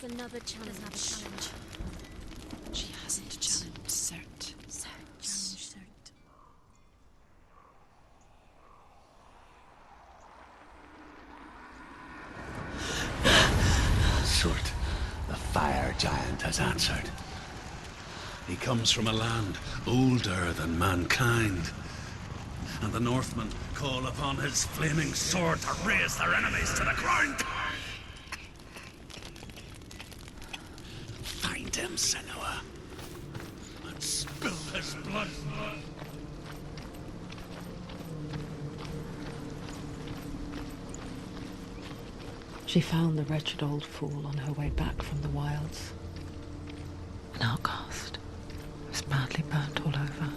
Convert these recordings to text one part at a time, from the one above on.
another challenge. She hasn't challenged Cert. Surt, the fire giant, has answered. He comes from a land older than mankind, and the Northmen call upon his flaming sword to raze their enemies to the ground. Find him, Senua, and spill his blood. She found the wretched old fool on her way back from the wilds. An outcast, was badly burnt all over.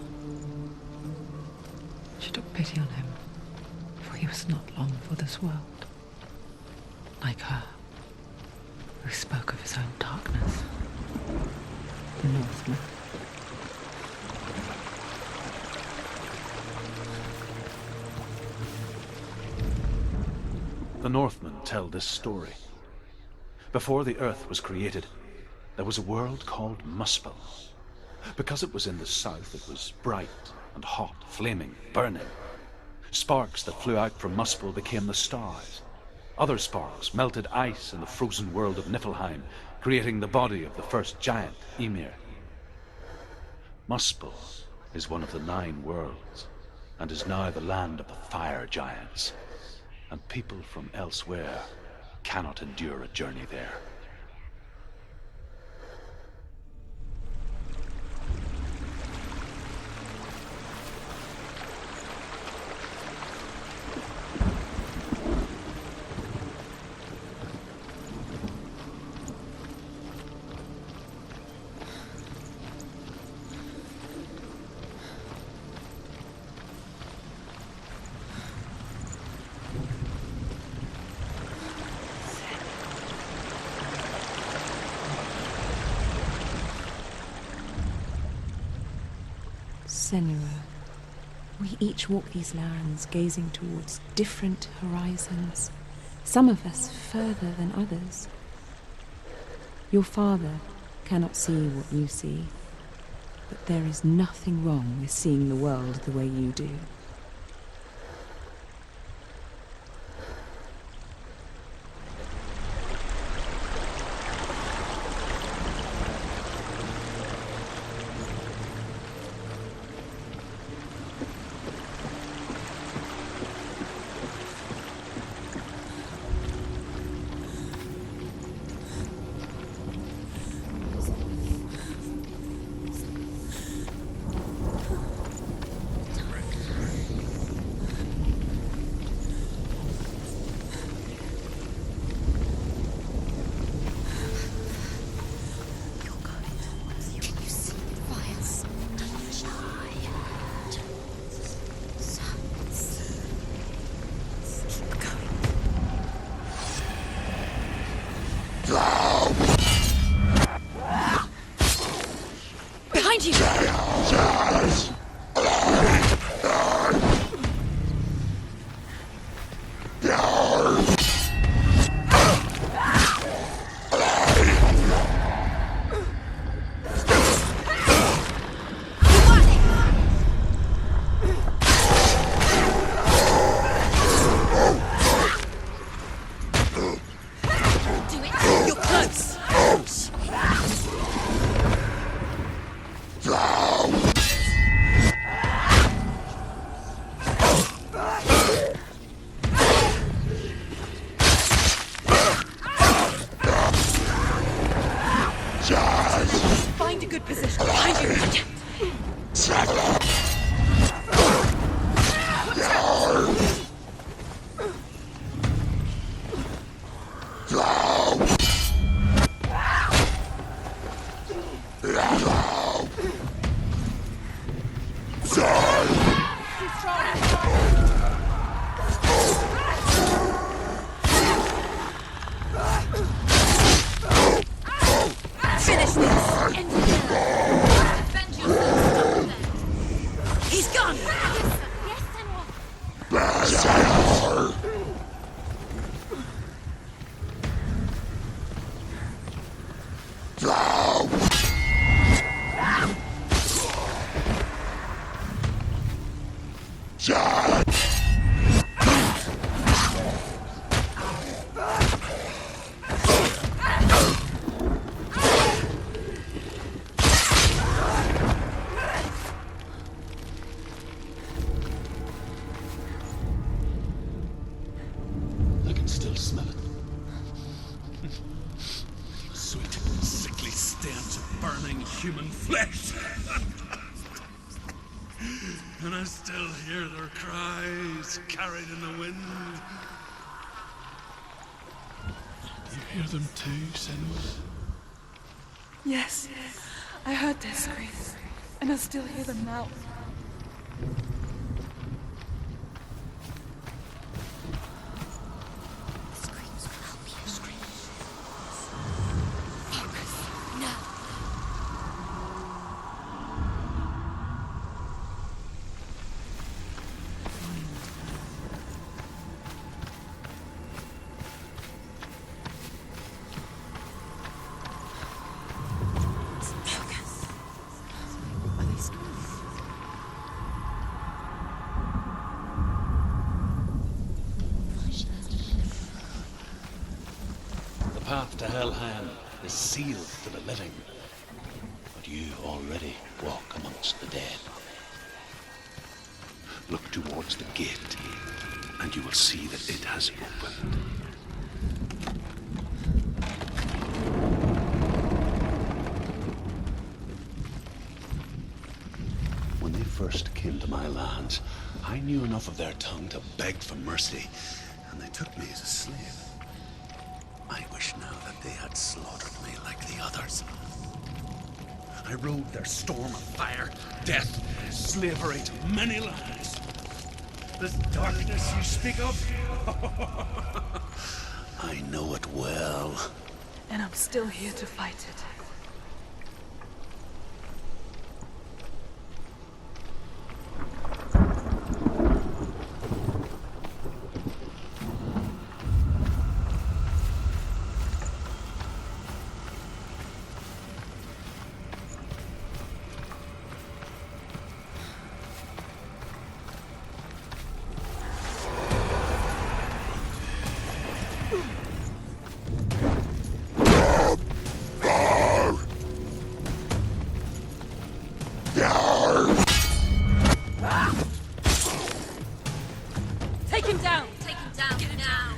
She took pity on him, for he was not long for this world. Like her, who spoke of his own darkness. The Northman. The Northmen tell this story. Before the earth was created, there was a world called Muspel. Because it was in the south, it was bright and hot, flaming, burning. Sparks that flew out from Muspel became the stars. Other sparks melted ice in the frozen world of Niflheim, creating the body of the first giant, Ymir. Muspel is one of the 9 worlds, and is now the land of the fire giants. And people from elsewhere cannot endure a journey there. Senua, we each walk these lands gazing towards different horizons, some of us further than others. Your father cannot see what you see, but there is nothing wrong with seeing the world the way you do. Behind you! Find a good position. Behind you. Finish this. End it. Avenge yourself. I can still smell it. Sweet, sickly stench of burning human flesh. And I still hear their cries carried in the wind. You hear them too, Senua? Yes, I heard their screams, and I still hear them now. Screams will help you. Screams. Focus. No. Focus. Are they screaming? The path to Hellhand is sealed to the living, but you already walk amongst the dead. Look towards the gate, and you will see that it has opened. When they first came to my lands, I knew enough of their tongue to beg for mercy, and they took me as a slave. I wish now that they had slaughtered me like the others. I rode their storm of fire, death, slavery to many lands. This darkness you speak of, I know it well. And I'm still here to fight it. Take him down. Take him down. Get him down.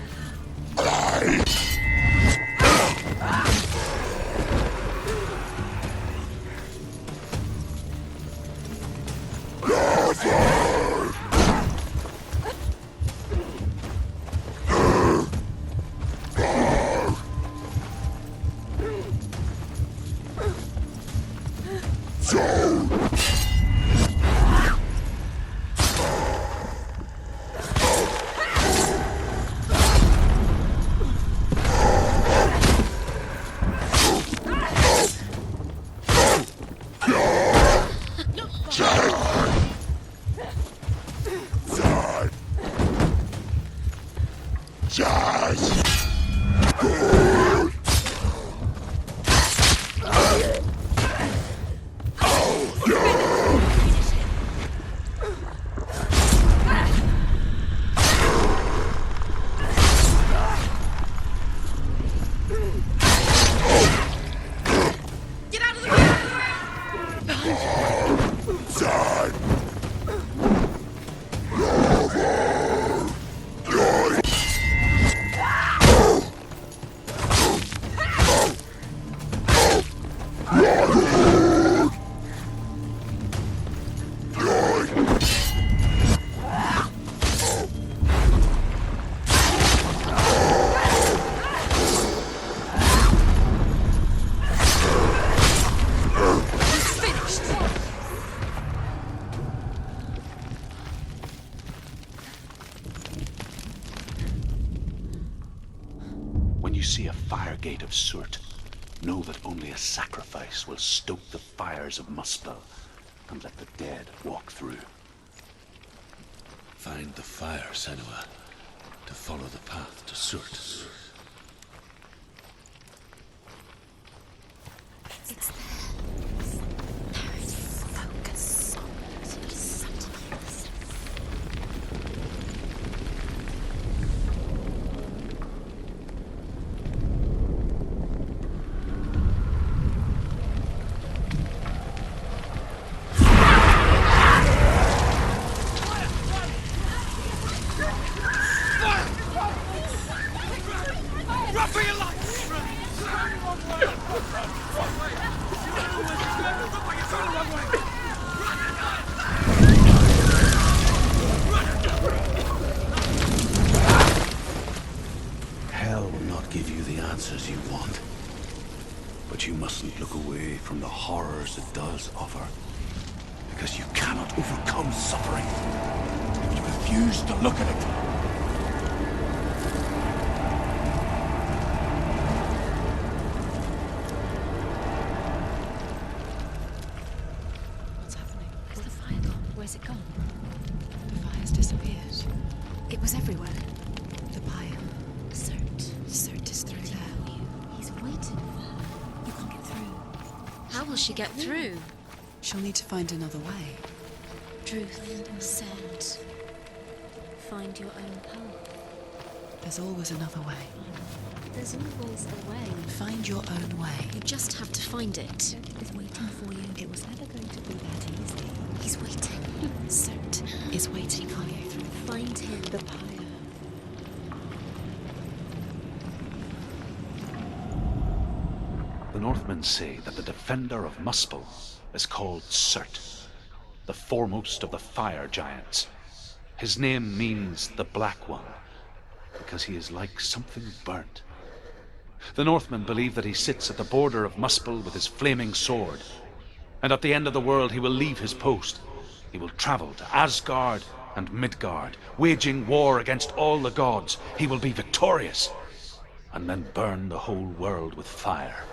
Get out of the way! When you see a fire gate of Surt, know that only a sacrifice will stoke the fires of Muspel and let the dead walk through. Find the fire, Senua, to follow the path to Surt. But you mustn't look away from the horrors it does offer. Because you cannot overcome suffering if you refuse to look at it. What's happening? Where's the fire gone? Where's it gone? The fire's disappeared. It was everywhere. The pyre. Cert is through there. He's waiting for her. You can't get through. How will she get through? She'll need to find another way. Truth said, find your own path. There's always another way. There's always a way. Find your own way. You just have to find it. Is waiting for you. It was never going to be that easy. He's waiting. Cert is waiting for you. Find him. The pyre. The Northmen say that the defender of Muspel is called Surt, the foremost of the fire giants. His name means the Black One, because he is like something burnt. The Northmen believe that he sits at the border of Muspel with his flaming sword, and at the end of the world he will leave his post. He will travel to Asgard and Midgard, waging war against all the gods. He will be victorious, and then burn the whole world with fire.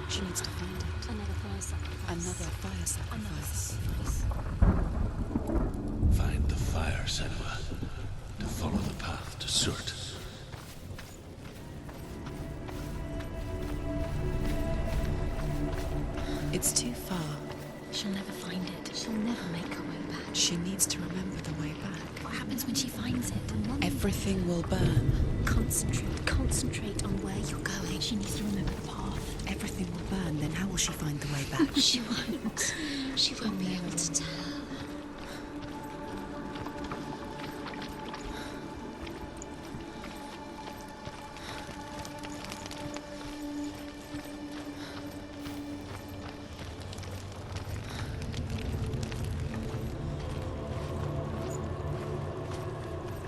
She needs to find it. Another fire sacrifice. Another fire sacrifice. Find the fire, Senua, to follow the path to Surt. It's too far. She'll never find it. She'll never make her way back. She needs to remember the way back. What happens when she finds it? Everything will burn. Concentrate on where you're going. She needs to remember the path. Everything will burn, then how will she find the way back? She won't. She won't be able to tell.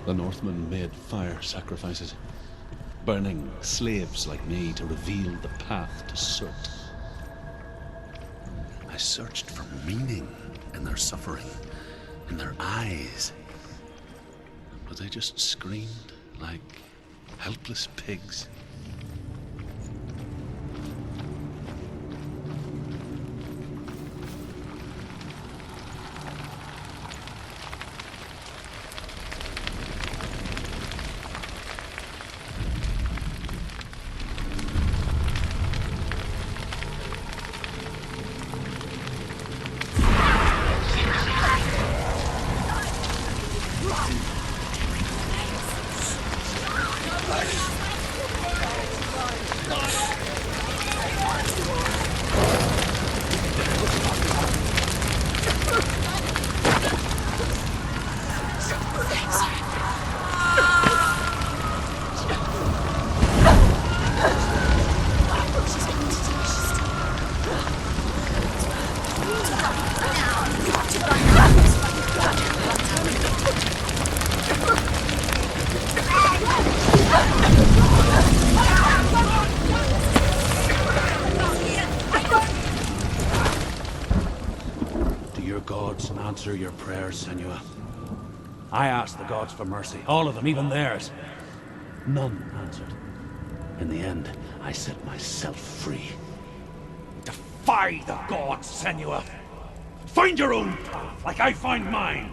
The Northmen made fire sacrifices, burning slaves like me to reveal the path to Surt. I searched for meaning in their suffering, in their eyes. But they just screamed like helpless pigs. Answer your prayers, Senua. I asked the gods for mercy, all of them, even theirs. None answered. In the end, I set myself free. Defy the gods, Senua! Find your own path, like I find mine!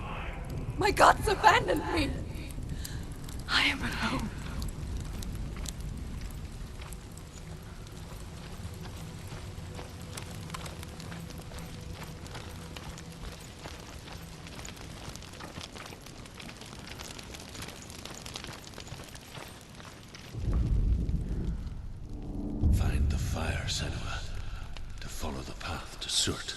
My gods abandoned me! I am alone. Find the fire, Senua, to follow the path to Surt.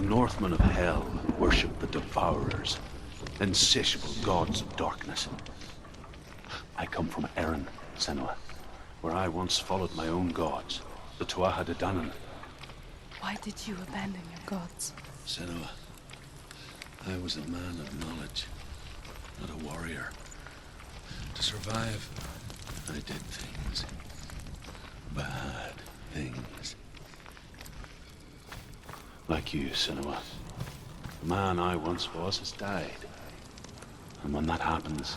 Northmen of Hell worship the Devourers, insatiable gods of darkness. I come from Erin, Senua, where I once followed my own gods, the Tuatha De Danann. Why did you abandon your gods? Senua, I was a man of knowledge, not a warrior. To survive, I did things. Bad things. Like you, Senua. The man I once was has died. And when that happens,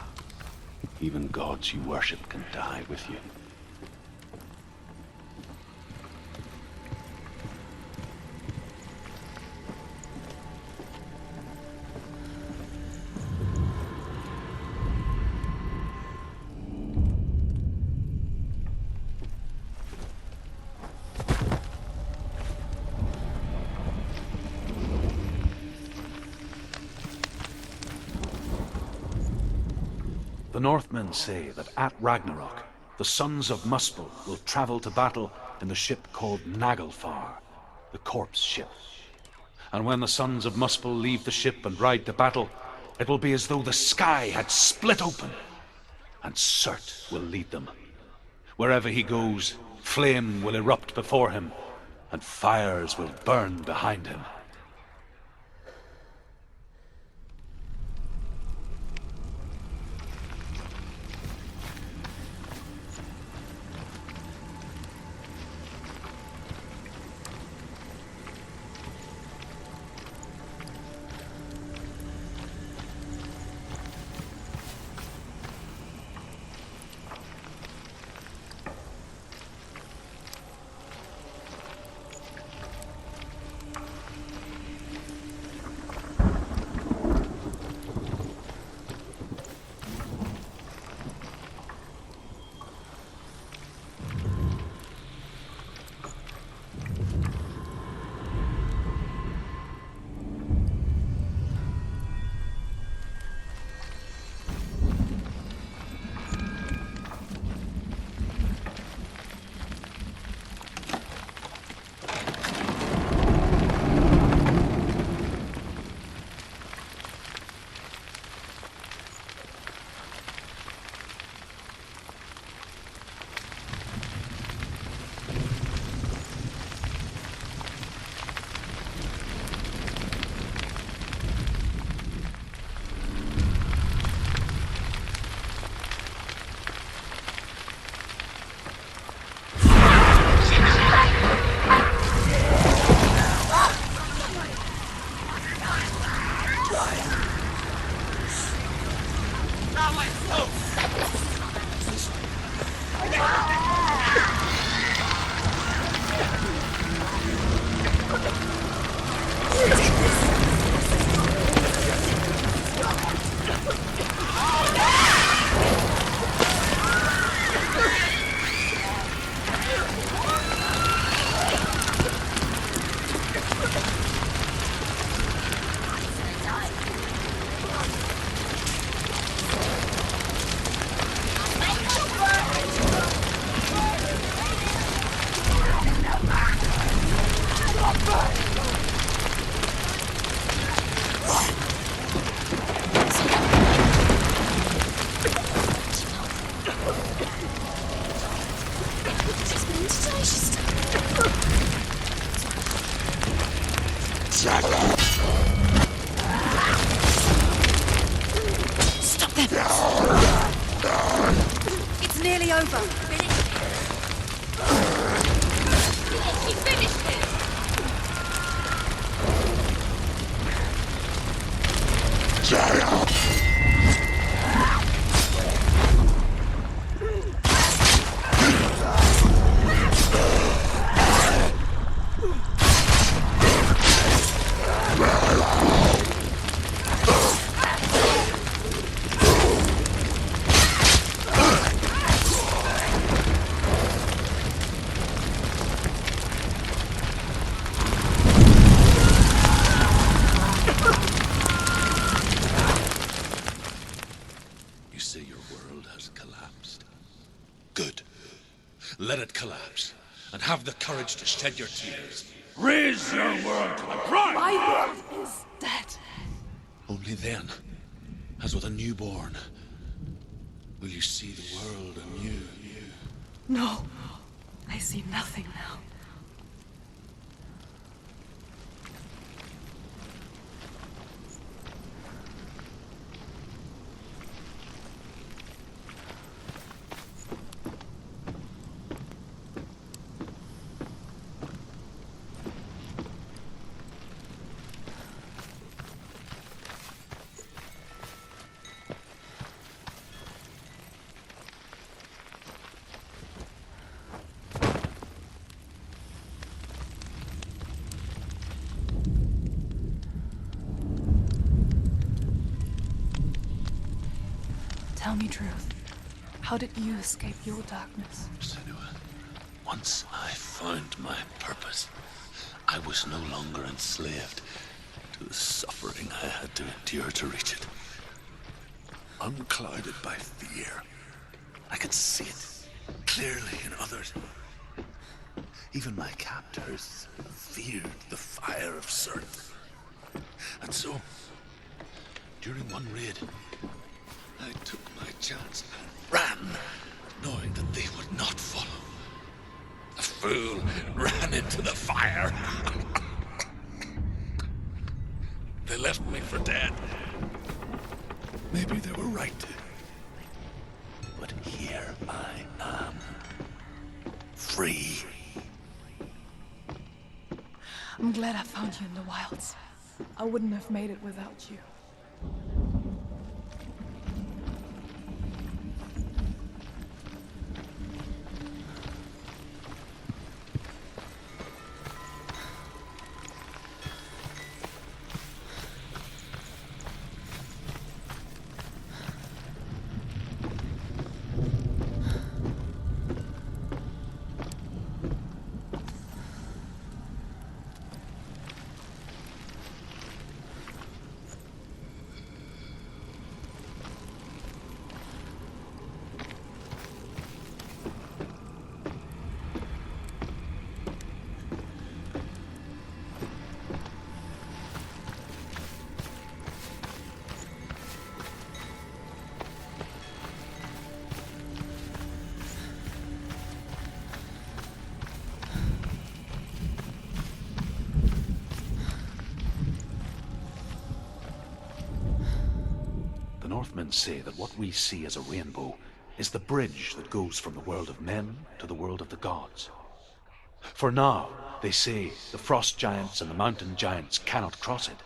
even gods you worship can die with you. The Northmen say that at Ragnarok, the sons of Muspel will travel to battle in the ship called Naglfar, the corpse ship. And when the sons of Muspel leave the ship and ride to battle, it will be as though the sky had split open, and Surt will lead them. Wherever he goes, flame will erupt before him, and fires will burn behind him. Stop them! It's nearly over. He finished it! You say your world has collapsed. Good. Let it collapse, and have the courage to shed your tears. Raise your world to the prime! My world is dead. Only then, as with a newborn, will you see the world anew. No, I see nothing now. Tell me truth. How did you escape your darkness? Senua, once I found my purpose, I was no longer enslaved to the suffering I had to endure to reach it. Unclouded by fear, I could see it clearly in others. Even my captors feared the fire of Surt. And so, during one raid, I took my chance and ran, knowing that they would not follow. The fool ran into the fire. They left me for dead. Maybe they were right to. But here I am. Free. I'm glad I found you in the wilds. I wouldn't have made it without you. The Northmen say that what we see as a rainbow is the bridge that goes from the world of men to the world of the gods. For now, they say, the frost giants and the mountain giants cannot cross it.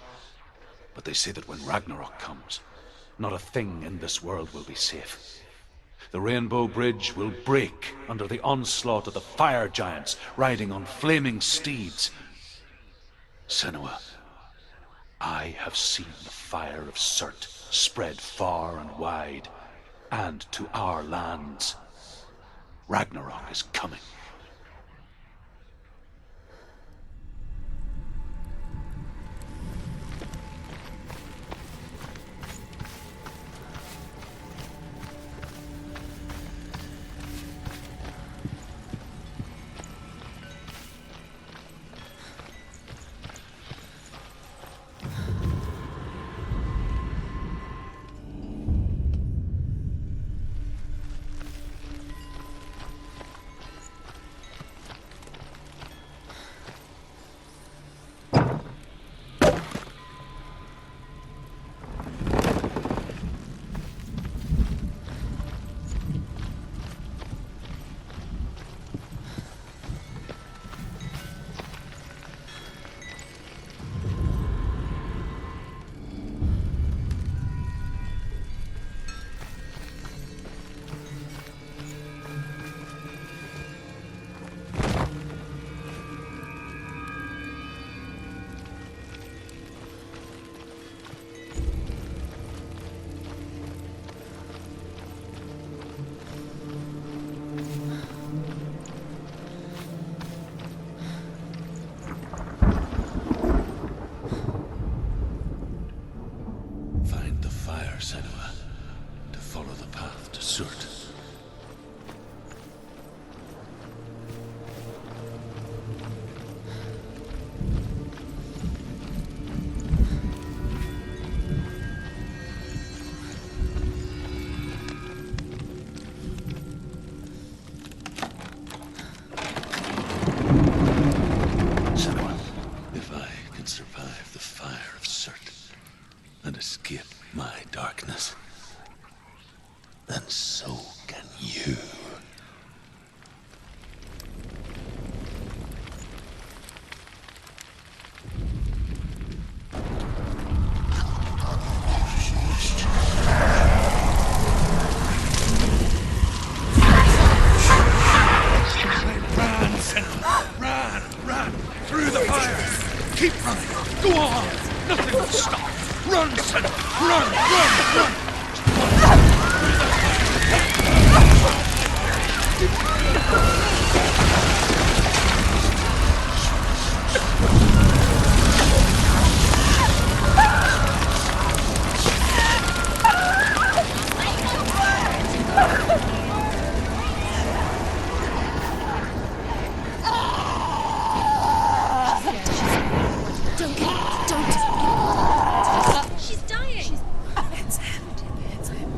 But they say that when Ragnarok comes, not a thing in this world will be safe. The rainbow bridge will break under the onslaught of the fire giants riding on flaming steeds. Senua, I have seen the fire of Surt spread far and wide, and to our lands. Ragnarok is coming. Keep running. Go on. Nothing will stop. Run, Senua. Run, run, She's dying. It's him. It's him.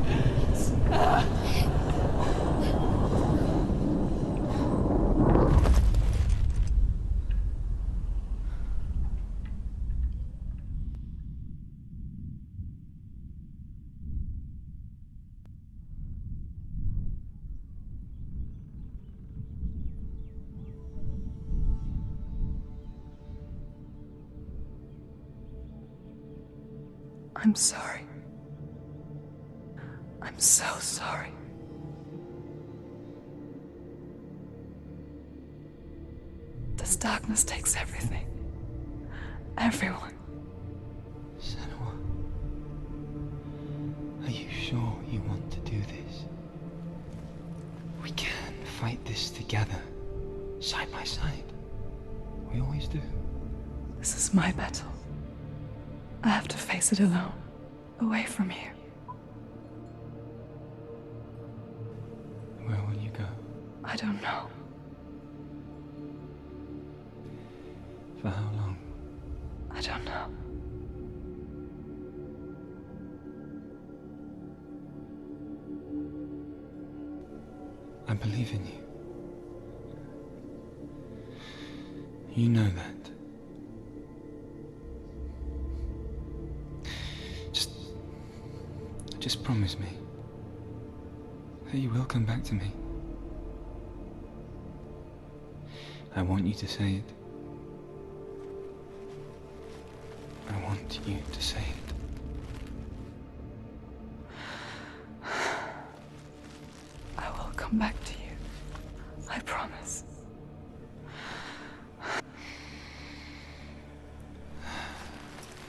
I'm sorry. I'm so sorry. This darkness takes everything. Everyone. Senua, are you sure you want to do this? We can fight this together, side by side. We always do. This is my battle. I have to face it alone, away from here. Where will you go? I don't know. For how long? I don't know. I believe in you. You know that. Just promise me that you will come back to me. I want you to say it. I want you to say it. I will come back to you. I promise.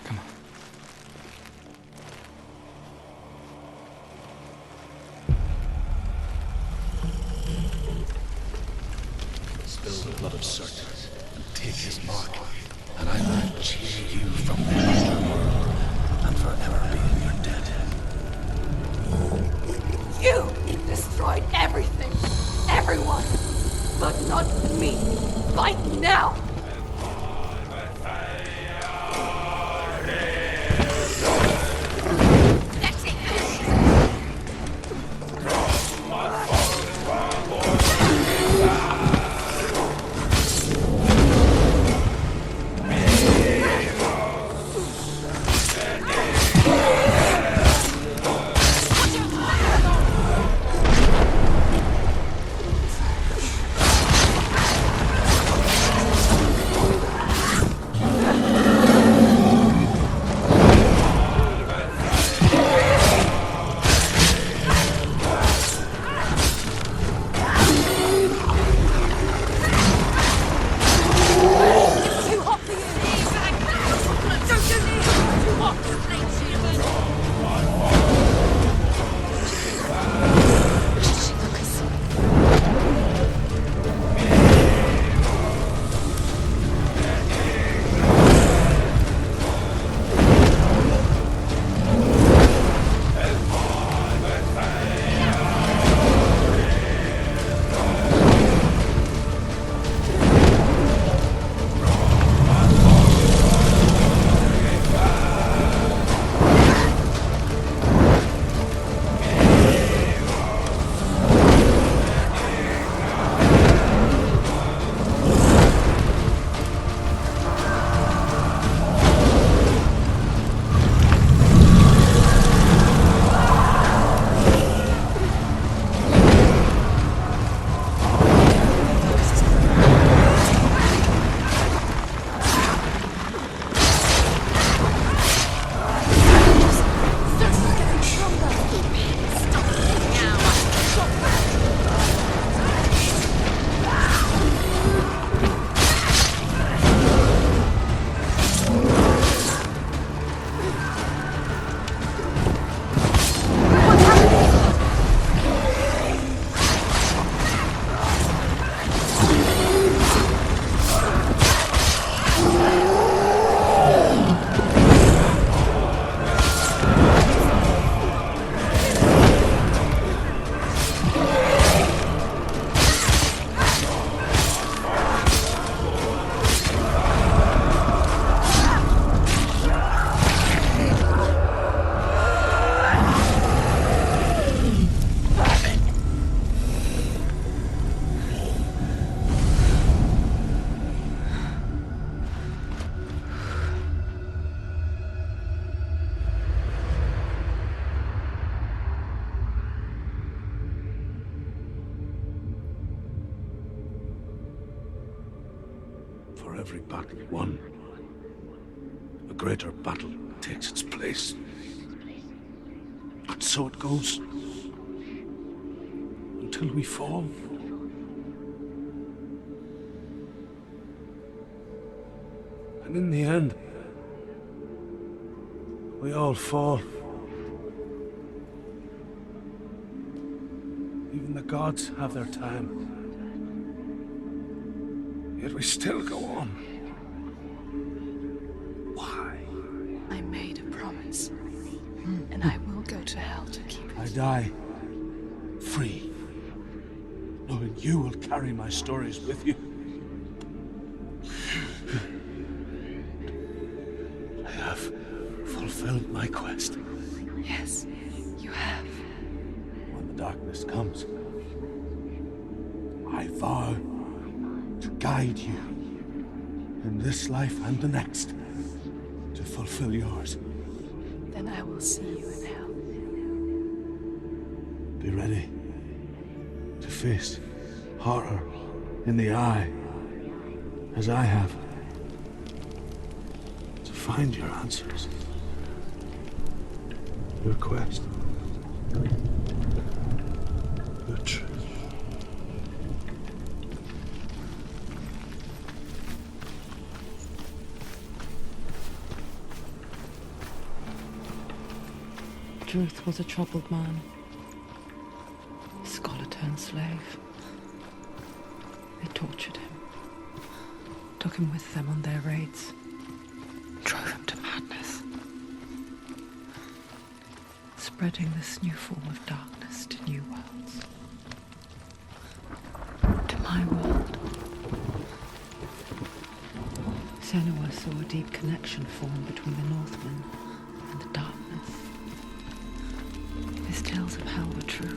Come on. Spill the blood of Surt and take his mark, and I will cheer you from the underworld and forever be in your debt. You destroyed everything, everyone, but not me. Fight now! That's it. For every battle won, a greater battle takes its place. And so it goes. Until we fall. And in the end, we all fall. Even the gods have their time. Yet we still go on. Why? I made a promise, and I will go to hell to keep it. I die free, knowing you will carry my stories with you. I have fulfilled my quest. Yes, you have. When the darkness comes, I vow to guide you in this life and the next to fulfill yours. Then I will see you in hell. Be ready to face horror in the eye, as I have. To find your answers. Your quest. Your truth. Truth was a troubled man. Scholar turned slave. They tortured him. Took him with them on their raids. Drove him to madness. Spreading this new form of darkness to new worlds. To my world. Senua saw a deep connection form between the Northmen and the darkness. His tales of hell were true.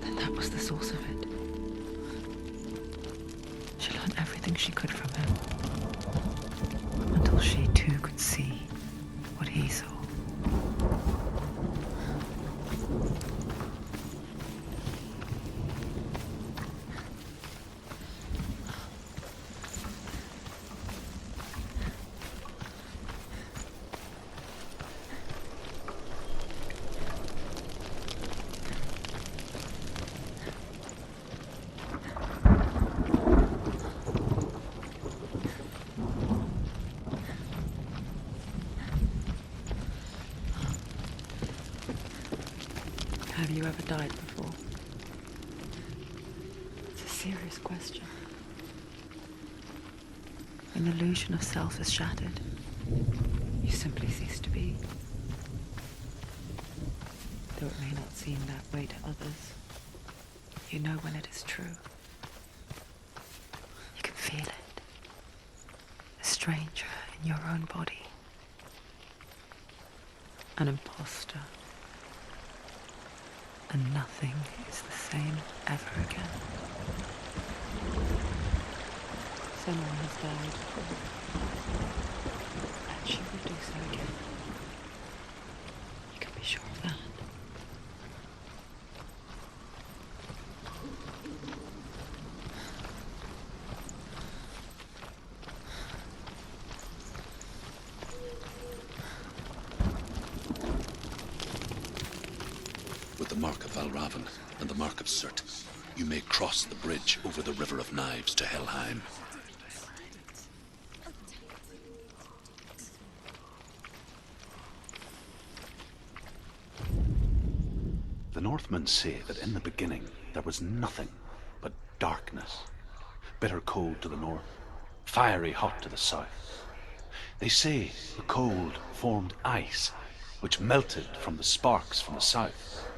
Then that was the source of it. She learned everything she could from him. Until she too could see what he saw. Have you ever died before? It's a serious question. When the illusion of self is shattered, you simply cease to be. Though it may not seem that way to others, you know when it is true. You can feel it. A stranger in your own body. An imposter. And nothing is the same ever again. Someone has died, and she will do so again. You can be sure of that. With the mark of Valravan and the mark of Surt, you may cross the bridge over the River of Knives to Helheim. The Northmen say that in the beginning there was nothing but darkness. Bitter cold to the north, fiery hot to the south. They say the cold formed ice, which melted from the sparks from the south.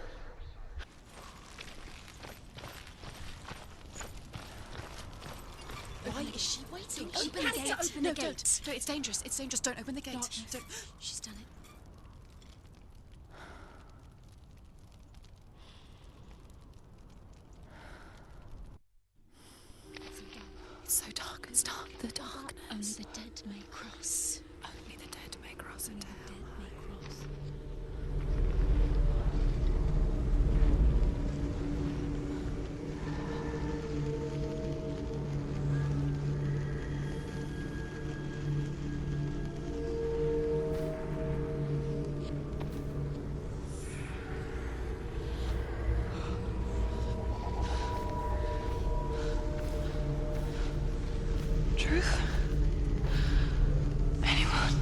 Why is she waiting? Open the gate. Open the gate. No, it's dangerous. It's dangerous. Don't open the gate. Don't. She's done it. It's so dark. It's dark. The darkness. Only the dead may cross. Only the dead may cross into hell. Dead may cross. Anyone?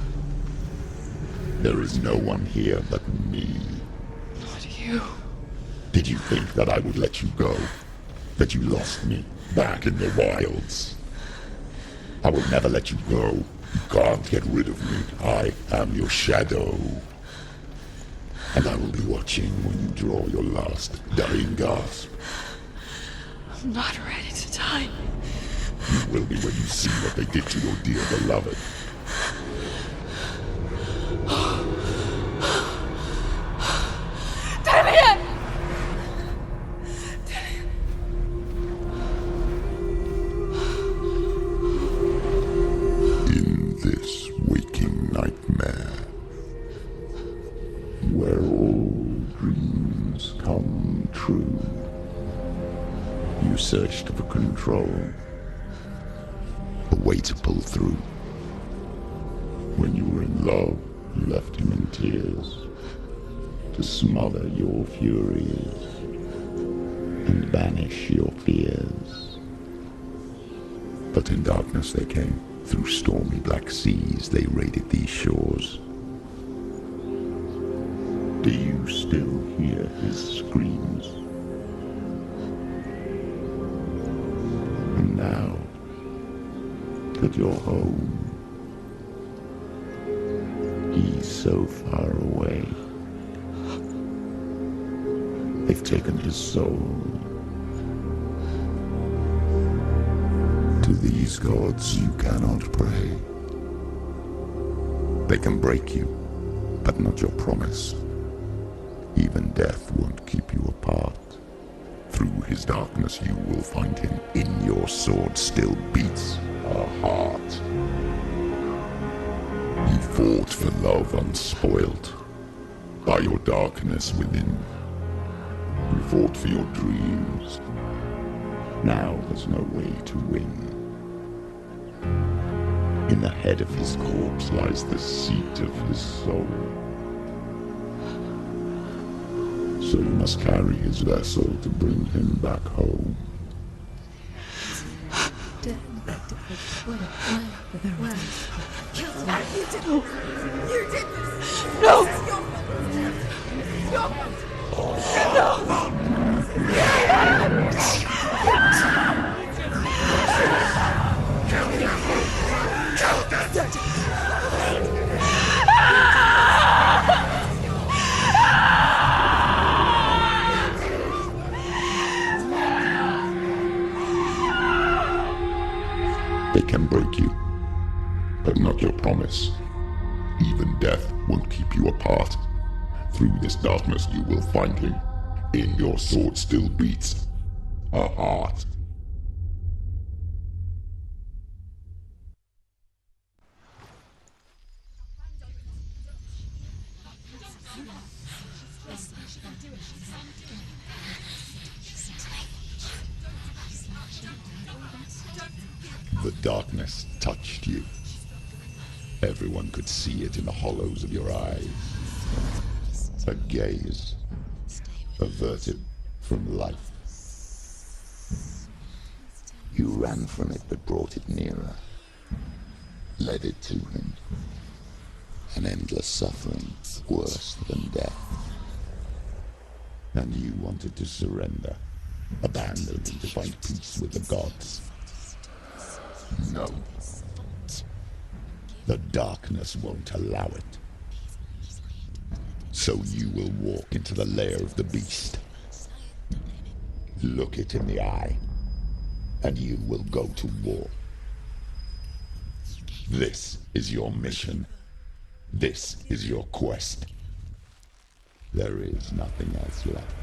There is no one here but me. Not you. Did you think that I would let you go? That you lost me back in the wilds? I will never let you go. You can't get rid of me. I am your shadow. And I will be watching when you draw your last dying gasp. I'm not ready to die. You will be when you see what they did to your dear beloved. Damien! In this waking nightmare, where all dreams come true, you searched for control, a way to pull through. When you were in love, you left him in tears, to smother your furies and banish your fears. But in darkness they came, through stormy black seas they raided these shores. Do you still hear his screams? And now that you're home, he's so far away. They've taken his soul. To these gods you cannot pray. They can break you, but not your promise. Even death won't keep you apart. Through his darkness you will find him. In your sword still beats a heart. You fought for love unspoilt by your darkness within. You fought for your dreams. Now there's no way to win. In the head of his corpse lies the seat of his soul. So you must carry his vessel to bring him back home. They can break you, but not your promise. Even death won't keep you apart. Through this darkness you will find him. In your sword still beats a heart. The darkness touched you. Everyone could see it in the hollows of your eyes. A gaze averted from life. You ran from it but brought it nearer, led it to him. An endless suffering worse than death. And you wanted to surrender, abandon and to find peace with the gods. No. The darkness won't allow it. So you will walk into the lair of the beast. Look it in the eye, and you will go to war. This is your mission. This is your quest. There is nothing else left.